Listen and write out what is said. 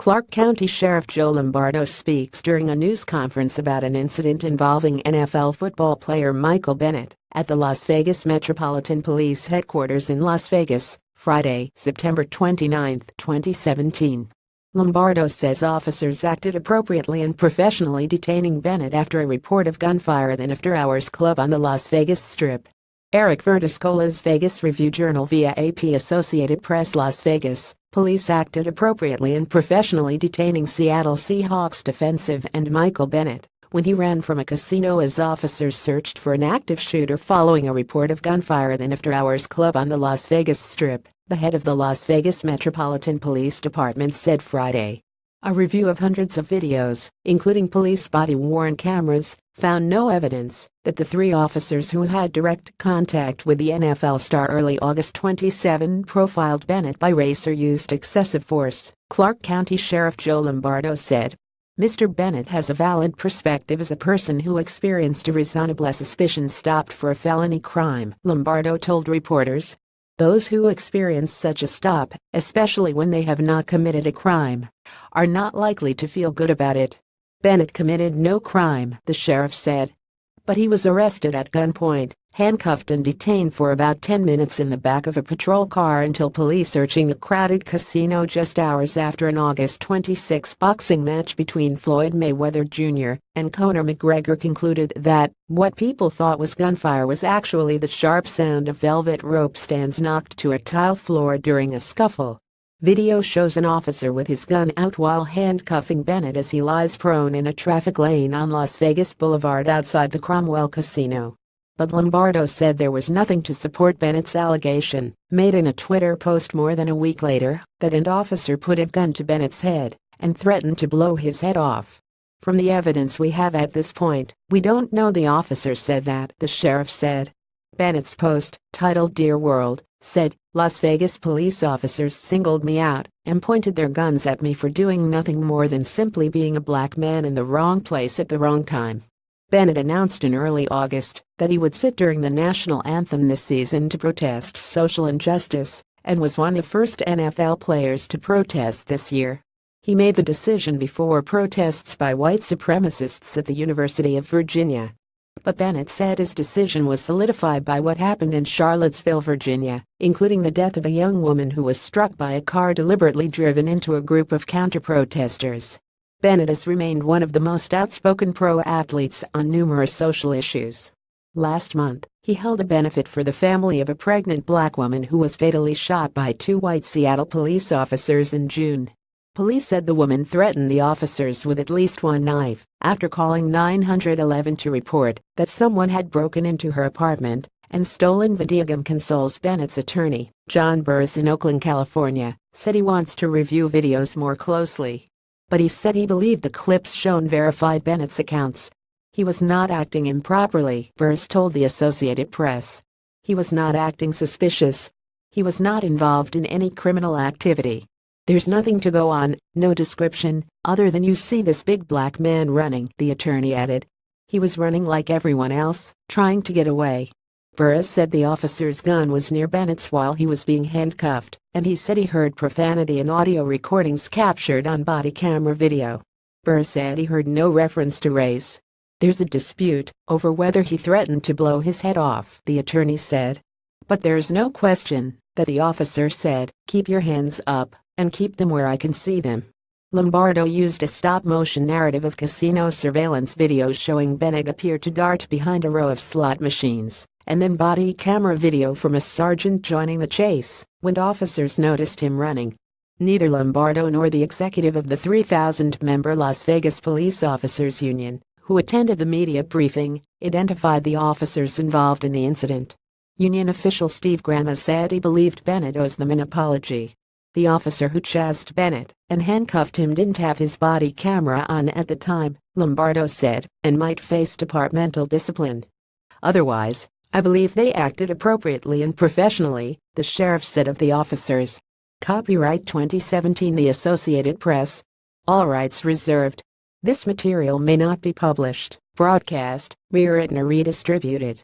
Clark County Sheriff Joe Lombardo speaks during a news conference about an incident involving NFL football player Michael Bennett at the Las Vegas Metropolitan Police Headquarters in Las Vegas, Friday, September 29, 2017. Lombardo says officers acted appropriately and professionally detaining Bennett after a report of gunfire at an after-hours club on the Las Vegas Strip. Eric Vertiscola's Vegas Review-Journal via AP Associated Press. Las Vegas police acted appropriately and professionally detaining Seattle Seahawks defensive end Michael Bennett when he ran from a casino as officers searched for an active shooter following a report of gunfire at an after-hours club on the Las Vegas Strip, the head of the Las Vegas Metropolitan Police Department said Friday. A review of hundreds of videos, including police body-worn cameras, found no evidence that the three officers who had direct contact with the NFL star early August 27 profiled Bennett by race or used excessive force, Clark County Sheriff Joe Lombardo said. Mr. Bennett has a valid perspective as a person who experienced a reasonable suspicion stopped for a felony crime, Lombardo told reporters. Those who experience such a stop, especially when they have not committed a crime, are not likely to feel good about it. Bennett committed no crime, the sheriff said. But he was arrested at gunpoint, handcuffed and detained for about 10 minutes in the back of a patrol car until police searching the crowded casino just hours after an August 26 boxing match between Floyd Mayweather Jr. and Conor McGregor concluded that what people thought was gunfire was actually the sharp sound of velvet rope stands knocked to a tile floor during a scuffle. Video shows an officer with his gun out while handcuffing Bennett as he lies prone in a traffic lane on Las Vegas Boulevard outside the Cromwell Casino. But Lombardo said there was nothing to support Bennett's allegation, made in a Twitter post more than a week later, that an officer put a gun to Bennett's head and threatened to blow his head off. From the evidence we have at this point, we don't know the officer said that, the sheriff said. Bennett's post, titled Dear World, said, Las Vegas police officers singled me out and pointed their guns at me for doing nothing more than simply being a black man in the wrong place at the wrong time. Bennett announced in early August that he would sit during the national anthem this season to protest social injustice, and was one of the first NFL players to protest this year. He made the decision before protests by white supremacists at the University of Virginia. But Bennett said his decision was solidified by what happened in Charlottesville, Virginia, including the death of a young woman who was struck by a car deliberately driven into a group of counter-protesters. Bennett has remained one of the most outspoken pro-athletes on numerous social issues. Last month, he held a benefit for the family of a pregnant black woman who was fatally shot by two white Seattle police officers in June. Police said the woman threatened the officers with at least one knife after calling 911 to report that someone had broken into her apartment and stolen video game consoles. Bennett's attorney, John Burris in Oakland, California, said he wants to review videos more closely. But he said he believed the clips shown verified Bennett's accounts. He was not acting improperly, Burris told the Associated Press. He was not acting suspicious. He was not involved in any criminal activity. There's nothing to go on, no description, other than you see this big black man running, the attorney added. He was running like everyone else, trying to get away. Burris said the officer's gun was near Bennett's while he was being handcuffed, and he said he heard profanity in audio recordings captured on body camera video. Burris said he heard no reference to race. There's a dispute over whether he threatened to blow his head off, the attorney said. But there's no question that the officer said, keep your hands up and keep them where I can see them. Lombardo used a stop-motion narrative of casino surveillance videos showing Bennett appear to dart behind a row of slot machines, and then body camera video from a sergeant joining the chase when officers noticed him running. Neither Lombardo nor the executive of the 3,000-member Las Vegas Police Officers Union, who attended the media briefing, identified the officers involved in the incident. Union official Steve Grama said he believed Bennett owes them an apology. The officer who chased Bennett and handcuffed him didn't have his body camera on at the time, Lombardo said, and might face departmental discipline. Otherwise, I believe they acted appropriately and professionally, the sheriff said of the officers. Copyright 2017 The Associated Press. All rights reserved. This material may not be published, broadcast, rewritten or redistributed